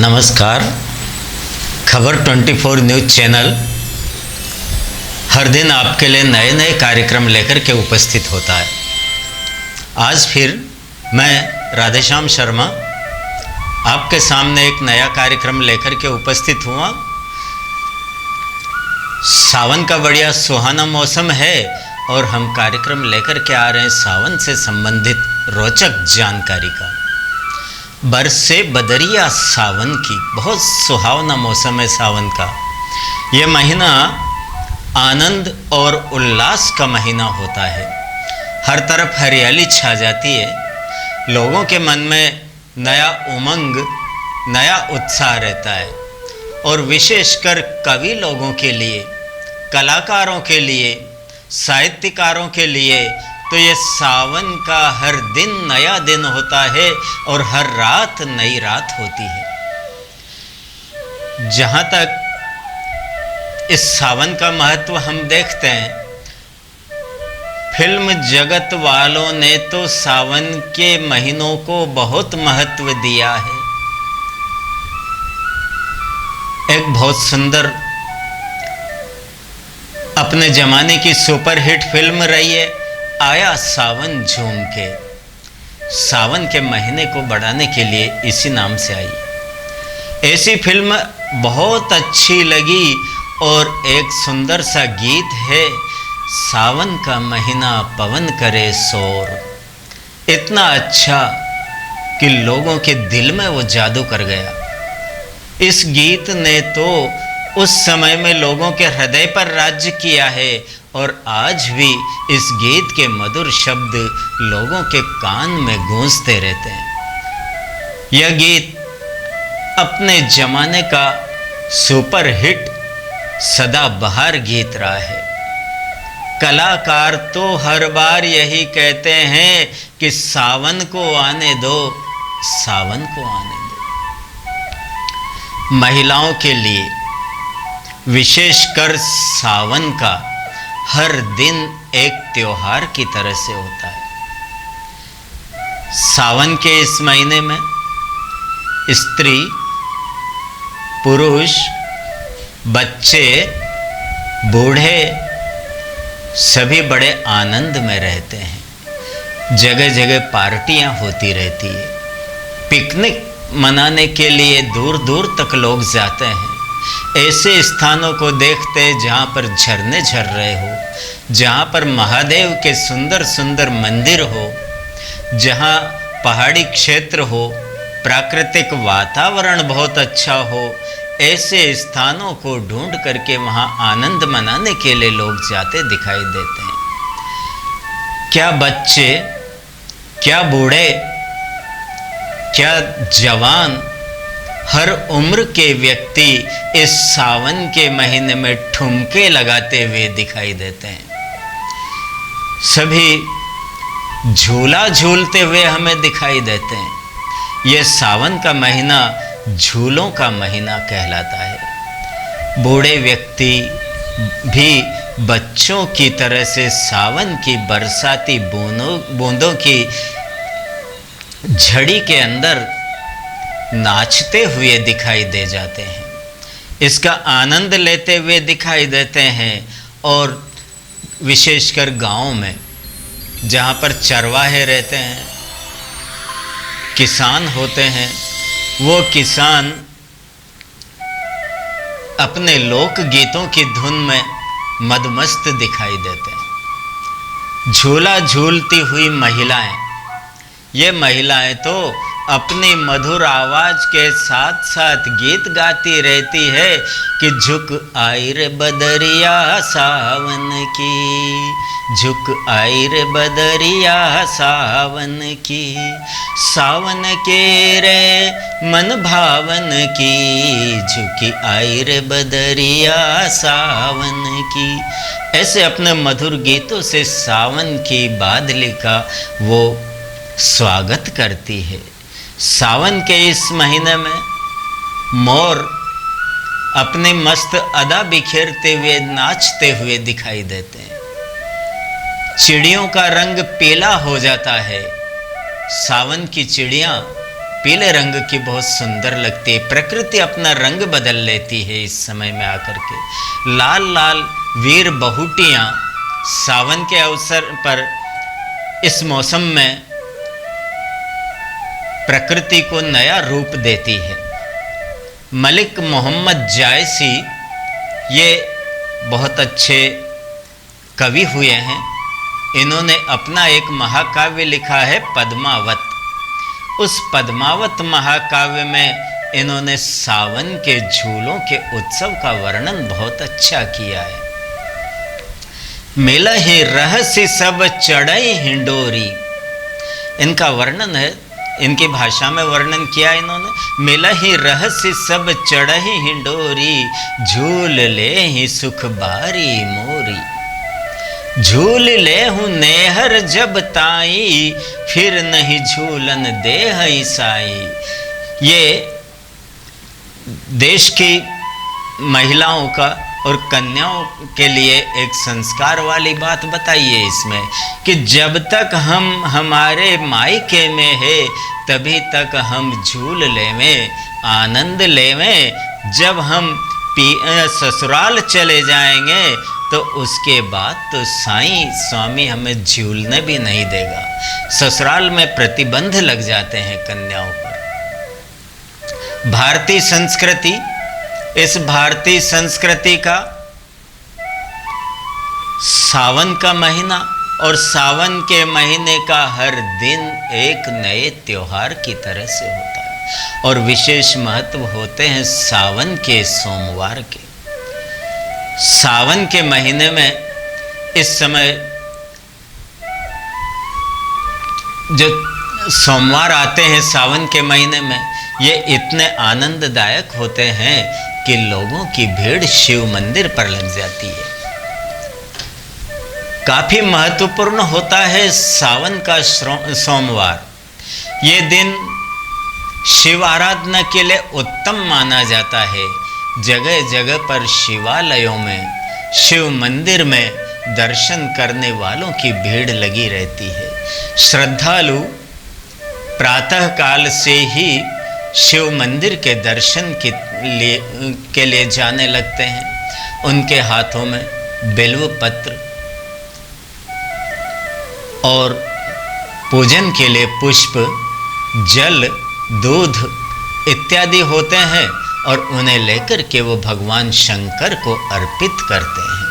नमस्कार। खबर 24 news channel हर दिन आपके लिए नए नए कार्यक्रम लेकर के उपस्थित होता है। आज फिर मैं राधेश्याम शर्मा आपके सामने एक नया कार्यक्रम लेकर के उपस्थित हुआ। सावन का बढ़िया सुहाना मौसम है और हम कार्यक्रम लेकर के आ रहे हैं सावन से संबंधित रोचक जानकारी का। बरसे बदरिया सावन की, बहुत सुहावना मौसम है सावन का। ये महीना आनंद और उल्लास का महीना होता है। हर तरफ हरियाली छा जाती है। लोगों के मन में नया उमंग, नया उत्साह रहता है और विशेषकर कवि लोगों के लिए, कलाकारों के लिए, साहित्यकारों के लिए तो ये सावन का हर दिन नया दिन होता है और हर रात नई रात होती है। जहाँ तक इस सावन का महत्व हम देखते हैं, फिल्म जगत वालों ने तो सावन के महीनों को बहुत महत्व दिया है। एक बहुत सुंदर अपने जमाने की सुपरहिट फिल्म रही है आया सावन झूम के। सावन के महीने को बढ़ाने के लिए इसी नाम से आई। ऐसी फिल्म बहुत अच्छी लगी और एक सुंदर सा गीत है, सावन का महीना पवन करे शोर। इतना अच्छा कि लोगों के दिल में वो जादू कर गया। इस गीत ने तो उस समय में लोगों के हृदय पर राज्य किया है और आज भी इस गीत के मधुर शब्द लोगों के कान में गूंजते रहते हैं। यह गीत अपने जमाने का सुपरहिट सदाबहार गीत रहा है। कलाकार तो हर बार यही कहते हैं कि सावन को आने दो, सावन को आने दो। महिलाओं के लिए विशेषकर सावन का हर दिन एक त्योहार की तरह से होता है। सावन के इस महीने में स्त्री, पुरुष, बच्चे, बूढ़े सभी बड़े आनंद में रहते हैं। जगह जगह पार्टियां होती रहती है। पिकनिक मनाने के लिए दूर दूर तक लोग जाते हैं। ऐसे स्थानों को देखते जहाँ पर झरने झर रहे हो, जहाँ पर महादेव के सुंदर सुंदर मंदिर हो, जहाँ पहाड़ी क्षेत्र हो, प्राकृतिक वातावरण बहुत अच्छा हो, ऐसे स्थानों को ढूंढ करके वहाँ आनंद मनाने के लिए लोग जाते दिखाई देते हैं। क्या बच्चे, क्या बूढ़े, क्या जवान, हर उम्र के व्यक्ति इस सावन के महीने में ठुमके लगाते हुए दिखाई देते हैं। सभी झूला झूलते हुए हमें दिखाई देते हैं। यह सावन का महीना झूलों का महीना कहलाता है। बूढ़े व्यक्ति भी बच्चों की तरह से सावन की बरसाती बूंदों की झड़ी के अंदर नाचते हुए दिखाई दे जाते हैं, इसका आनंद लेते हुए दिखाई देते हैं। और विशेषकर गांव में जहां पर चरवाहे रहते हैं, किसान होते हैं, वो किसान अपने लोक गीतों की धुन में मदमस्त दिखाई देते हैं। झूला झूलती हुई महिलाएं, ये महिलाएं तो अपनी मधुर आवाज के साथ साथ गीत गाती रहती है कि झुक आई रे बदरिया सावन की, झुक आई रे बदरिया सावन की, सावन के रे मन भावन की, झुकी आई रे बदरिया सावन की। ऐसे अपने मधुर गीतों से सावन की बादली का वो स्वागत करती है। सावन के इस महीने में मोर अपने मस्त अदा बिखेरते हुए नाचते हुए दिखाई देते हैं। चिड़ियों का रंग पीला हो जाता है। सावन की चिड़ियाँ पीले रंग की बहुत सुंदर लगती है। प्रकृति अपना रंग बदल लेती है इस समय में आकर के। लाल लाल वीर बहुटियाँ सावन के अवसर पर इस मौसम में प्रकृति को नया रूप देती है। मलिक मोहम्मद जायसी ये बहुत अच्छे कवि हुए हैं। इन्होंने अपना एक महाकाव्य लिखा है पद्मावत। उस पद्मावत महाकाव्य में इन्होंने सावन के झूलों के उत्सव का वर्णन बहुत अच्छा किया है। मिला ही रहस्य सब चढ़ई हिंडोरी, इनका वर्णन है, इनकी भाषा में वर्णन किया इन्होंने। मिला ही रहस्य सब चढ़ई हिंडोरी, झूल ले ही सुख बारी मोरी। झूल ले हूँ नेहर जब ताई, फिर नहीं झूलन देह ईसाई। ये देश की महिलाओं का और कन्याओं के लिए एक संस्कार वाली बात बताइए इसमें कि जब तक हम हमारे मायके में है तभी तक हम झूल लेवें, आनंद लेवें। जब हम ससुराल चले जाएंगे तो उसके बाद तो साईं स्वामी हमें झूलने भी नहीं देगा। ससुराल में प्रतिबंध लग जाते हैं कन्याओं पर। भारतीय संस्कृति, इस भारतीय संस्कृति का सावन का महीना और सावन के महीने का हर दिन एक नए त्योहार की तरह से होता है और विशेष महत्व होते हैं सावन के सोमवार के। सावन के महीने में इस समय जो सोमवार आते हैं सावन के महीने में, ये इतने आनंददायक होते हैं कि लोगों की भीड़ शिव मंदिर पर लग जाती है। काफी महत्वपूर्ण होता है सावन का सोमवार। ये दिन शिव आराधना के लिए उत्तम माना जाता है। जगह जगह पर शिवालयों में, शिव मंदिर में दर्शन करने वालों की भीड़ लगी रहती है। श्रद्धालु प्रातः काल से ही शिव मंदिर के दर्शन के लिए जाने लगते हैं। उनके हाथों में बेलव पत्र और पूजन के लिए पुष्प, जल, दूध इत्यादि होते हैं और उन्हें लेकर के वो भगवान शंकर को अर्पित करते हैं।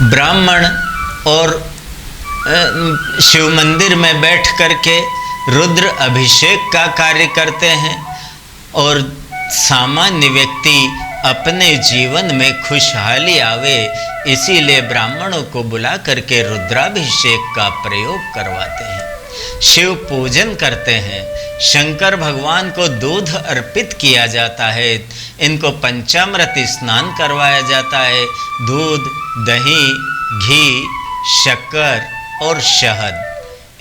ब्राह्मण और शिव मंदिर में बैठ करके रुद्र अभिषेक का कार्य करते हैं और सामान्य व्यक्ति अपने जीवन में खुशहाली आवे इसीलिए ब्राह्मणों को बुला करके रुद्राभिषेक का प्रयोग करवाते हैं। शिव पूजन करते हैं। शंकर भगवान को दूध अर्पित किया जाता है। इनको पंचामृत स्नान करवाया जाता है। दूध, दही, घी, शक्कर और शहद,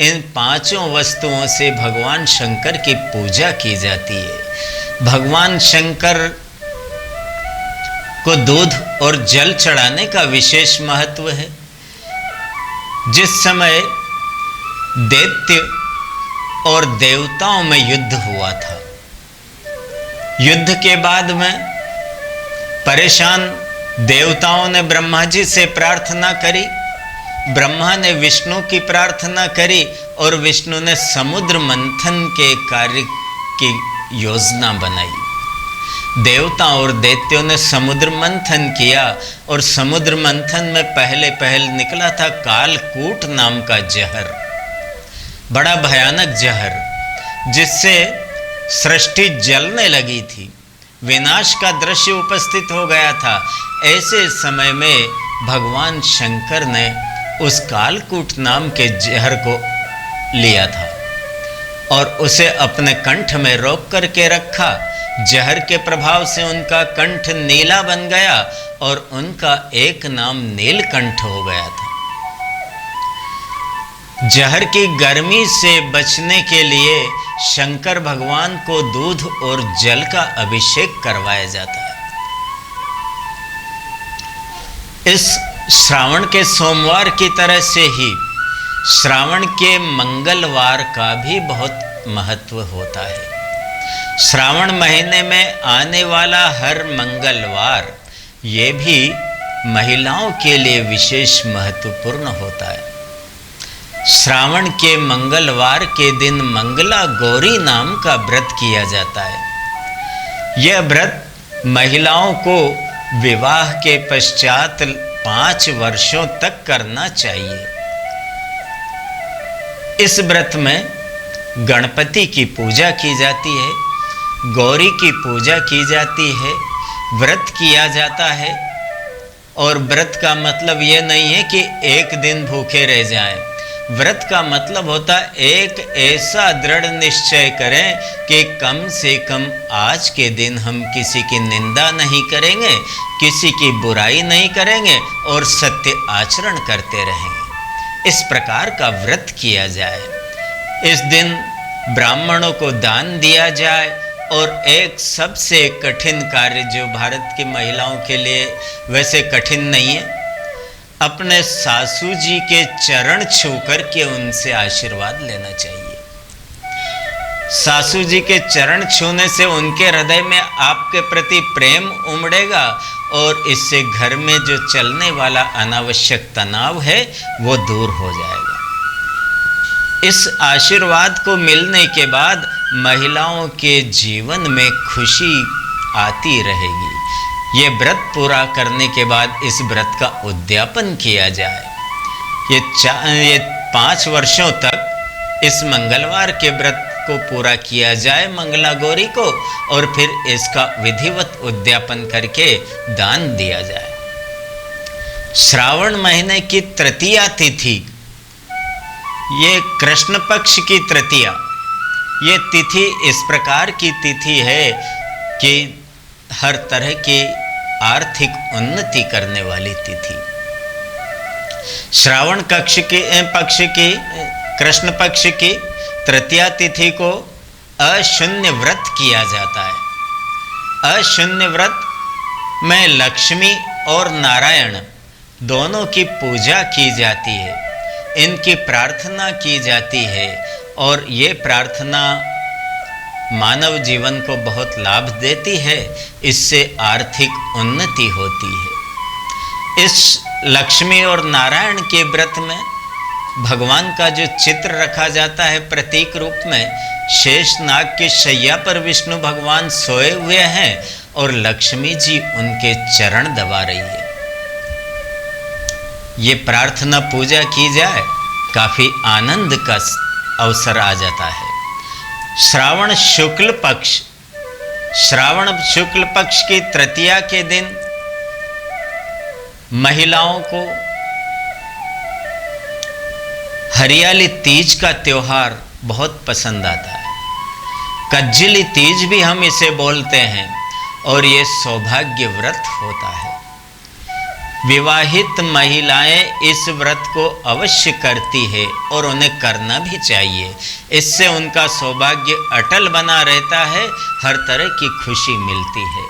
इन पांचों वस्तुओं से भगवान शंकर की पूजा की जाती है। भगवान शंकर को दूध और जल चढ़ाने का विशेष महत्व है। जिस समय दैत्य और देवताओं में युद्ध हुआ था, युद्ध के बाद में परेशान देवताओं ने ब्रह्मा जी से प्रार्थना करी। ब्रह्मा ने विष्णु की प्रार्थना करी और विष्णु ने समुद्र मंथन के कार्य की योजना बनाई। देवता और दैत्यों ने समुद्र मंथन किया और समुद्र मंथन में पहले निकला था कालकूट नाम का जहर, बड़ा भयानक जहर, जिससे सृष्टि जलने लगी थी। विनाश का दृश्य उपस्थित हो गया था। ऐसे समय में भगवान शंकर ने उस कालकूट नाम के जहर को लिया था और उसे अपने कंठ में रोक करके रखा। जहर के प्रभाव से उनका कंठ नीला बन गया और उनका एक नाम नीलकंठ हो गया था। जहर की गर्मी से बचने के लिए शंकर भगवान को दूध और जल का अभिषेक करवाया जाता है। इस श्रावण के सोमवार की तरह से ही श्रावण के मंगलवार का भी बहुत महत्व होता है। श्रावण महीने में आने वाला हर मंगलवार ये भी महिलाओं के लिए विशेष महत्वपूर्ण होता है। श्रावण के मंगलवार के दिन मंगला गौरी नाम का व्रत किया जाता है। यह व्रत महिलाओं को विवाह के पश्चात 5 वर्षों तक करना चाहिए। इस व्रत में गणपति की पूजा की जाती है, गौरी की पूजा की जाती है, व्रत किया जाता है। और व्रत का मतलब ये नहीं है कि एक दिन भूखे रह जाएं। व्रत का मतलब होता है एक ऐसा दृढ़ निश्चय करें कि कम से कम आज के दिन हम किसी की निंदा नहीं करेंगे, किसी की बुराई नहीं करेंगे और सत्य आचरण करते रहेंगे। इस प्रकार का व्रत किया जाए। इस दिन ब्राह्मणों को दान दिया जाए। और एक सबसे कठिन कार्य जो भारत की महिलाओं के लिए वैसे कठिन नहीं है, अपने सासू जी के चरण छू कर के उनसे आशीर्वाद लेना चाहिए। सासू जी के चरण छूने से उनके हृदय में आपके प्रति प्रेम उमड़ेगा और इससे घर में जो चलने वाला अनावश्यक तनाव है वो दूर हो जाएगा। इस आशीर्वाद को मिलने के बाद महिलाओं के जीवन में खुशी आती रहेगी। ये व्रत पूरा करने के बाद इस व्रत का उद्यापन किया जाए। ये 5 वर्षों तक इस मंगलवार के व्रत को पूरा किया जाए, मंगला गौरी को, और फिर इसका विधिवत उद्यापन करके दान दिया जाए। श्रावण महीने की तृतीया तिथि, ये कृष्ण पक्ष की तृतीया, ये तिथि इस प्रकार की तिथि है कि हर तरह की आर्थिक उन्नति करने वाली तिथि। श्रावण पक्ष की कृष्ण पक्ष की तृतीया तिथि को अशून्य व्रत किया जाता है। अशून्य व्रत में लक्ष्मी और नारायण दोनों की पूजा की जाती है, इनकी प्रार्थना की जाती है और ये प्रार्थना मानव जीवन को बहुत लाभ देती है। इससे आर्थिक उन्नति होती है। इस लक्ष्मी और नारायण के व्रत में भगवान का जो चित्र रखा जाता है प्रतीक रूप में, शेषनाग की शैया पर विष्णु भगवान सोए हुए हैं और लक्ष्मी जी उनके चरण दबा रही है। ये प्रार्थना पूजा की जाए, काफी आनंद का अवसर आ जाता है। श्रावण शुक्ल पक्ष की तृतीया के दिन महिलाओं को हरियाली तीज का त्योहार बहुत पसंद आता है। कज्जली तीज भी हम इसे बोलते हैं और ये सौभाग्य व्रत होता है। विवाहित महिलाएं इस व्रत को अवश्य करती है और उन्हें करना भी चाहिए। इससे उनका सौभाग्य अटल बना रहता है, हर तरह की खुशी मिलती है।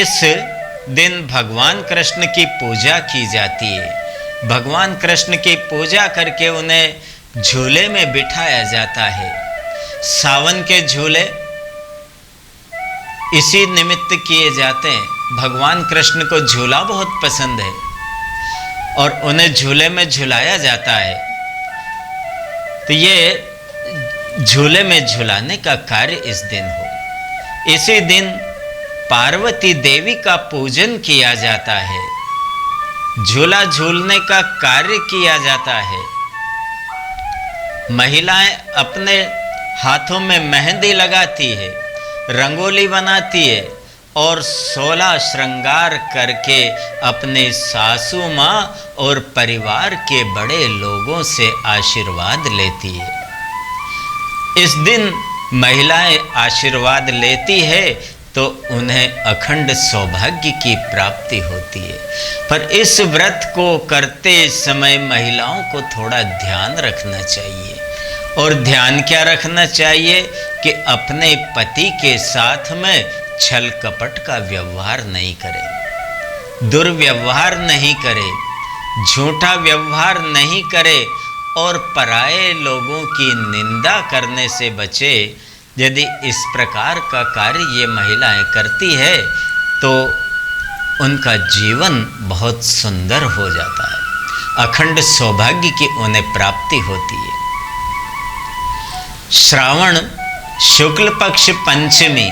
इस दिन भगवान कृष्ण की पूजा की जाती है। भगवान कृष्ण की पूजा करके उन्हें झूले में बिठाया जाता है। सावन के झूले इसी निमित्त किए जाते हैं। भगवान कृष्ण को झूला बहुत पसंद है और उन्हें झूले में झुलाया जाता है। तो ये झूले में झुलाने का कार्य इस दिन हो। इसी दिन पार्वती देवी का पूजन किया जाता है, झूला झूलने का कार्य किया जाता है। महिलाएं अपने हाथों में मेहंदी लगाती है, रंगोली बनाती है और 16 श्रृंगार करके अपने सासू माँ और परिवार के बड़े लोगों से आशीर्वाद लेती है। इस दिन महिलाएं आशीर्वाद लेती है तो उन्हें अखंड सौभाग्य की प्राप्ति होती है। पर इस व्रत को करते समय महिलाओं को थोड़ा ध्यान रखना चाहिए। और ध्यान क्या रखना चाहिए कि अपने पति के साथ में छल कपट का व्यवहार नहीं करे, दुर्व्यवहार नहीं करे, झूठा व्यवहार नहीं करे और पराये लोगों की निंदा करने से बचे। यदि इस प्रकार का कार्य ये महिलाएं करती है तो उनका जीवन बहुत सुंदर हो जाता है, अखंड सौभाग्य की उन्हें प्राप्ति होती है। श्रावण शुक्ल पक्ष पंचमी,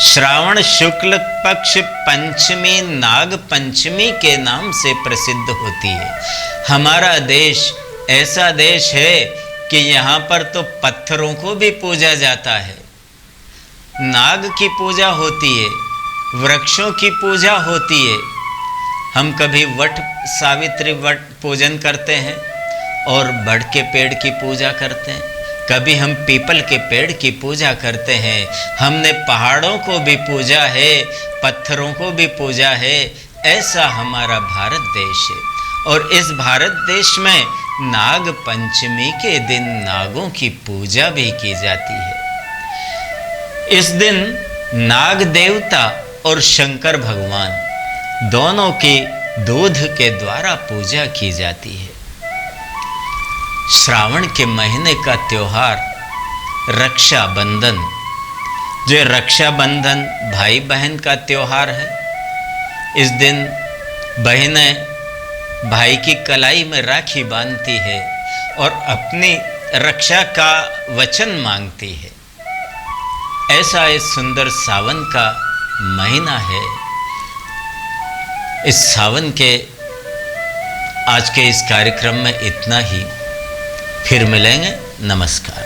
श्रावण शुक्ल पक्ष पंचमी नाग पंचमी के नाम से प्रसिद्ध होती है। हमारा देश ऐसा देश है कि यहाँ पर तो पत्थरों को भी पूजा जाता है, नाग की पूजा होती है, वृक्षों की पूजा होती है। हम कभी वट सावित्री वट पूजन करते हैं और बड़ के पेड़ की पूजा करते हैं, कभी हम पीपल के पेड़ की पूजा करते हैं। हमने पहाड़ों को भी पूजा है, पत्थरों को भी पूजा है। ऐसा हमारा भारत देश है और इस भारत देश में नाग पंचमी के दिन नागों की पूजा भी की जाती है। इस दिन नाग देवता और शंकर भगवान दोनों की दूध के द्वारा पूजा की जाती है। श्रावण के महीने का त्योहार रक्षाबंधन, जो रक्षाबंधन भाई बहन का त्योहार है। इस दिन बहनें भाई की कलाई में राखी बांधती है और अपनी रक्षा का वचन मांगती है। ऐसा इस सुंदर सावन का महीना है। इस सावन के आज के इस कार्यक्रम में इतना ही। फिर मिलेंगे। नमस्कार।